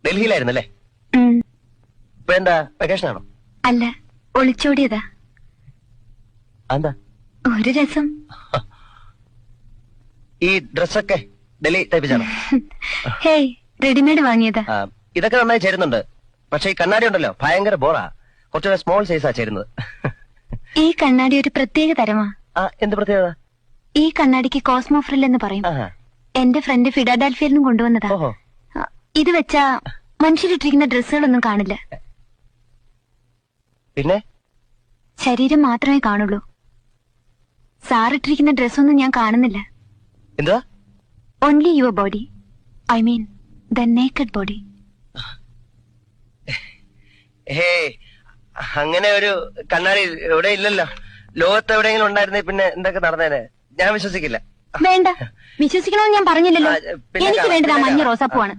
ഡൽഹിയിലായിരുന്നല്ലേ? ഇപ്പൊ എന്താ വെക്കേഷൻ ആണോ? അല്ല, ഒളിച്ചോടിയതാ. എന്താ ഒരു രസം. ഈ ഡ്രസ്സൊക്കെ ഡൽഹി തയ്പ്പിച്ചാണോ? ഹേയ്, റെഡിമെയ്ഡ് വാങ്ങിയതാ. ഇതൊക്കെ നന്നായി ചേരുന്നുണ്ട്. പക്ഷെ ഈ കണ്ണാടി ഉണ്ടല്ലോ ഭയങ്കര ബോറാ. കുറച്ചുകൂടെ സ്മോൾ സൈസാ ചേരുന്നത്. ഈ കണ്ണാടി ഒരു പ്രത്യേക തരമാ. എന്ത് പ്രത്യേകത? ഈ കണ്ണാടിക്ക് കോസ്മോ ഫ്രിൽ എന്ന് പറയും. എന്റെ ഫ്രണ്ട് ഫിലാഡൽഫിയയിൽ നിന്നും കൊണ്ടുവന്നതാ. ഇത് വെച്ചാ മനുഷ്യരിട്ടിരിക്കുന്ന ഡ്രസ്സുകളൊന്നും കാണില്ല. പിന്നെ ശരീരം മാത്രമേ കാണുള്ളൂ. സാറിട്ടിരിക്കുന്ന ഡ്രസ്സൊന്നും ഞാൻ കാണുന്നില്ല. എന്താ? Only your body. I mean the naked body. അങ്ങനെ ഒരു കണ്ണാടി ഇവിടെ ഇല്ലല്ലോ. ലോകത്ത് എവിടെയെങ്കിലും ഉണ്ടായിരുന്നേ പിന്നെ എന്തൊക്കെ നടന്നേനെ? ഞാൻ വിശ്വസിക്കില്ല. വേണ്ട, വിശ്വസിക്കണമെന്ന് ഞാൻ പറഞ്ഞില്ലല്ലോ. എനിക്ക് വേണ്ടത് ആ മഞ്ഞ റോസാപ്പൂവാണ്.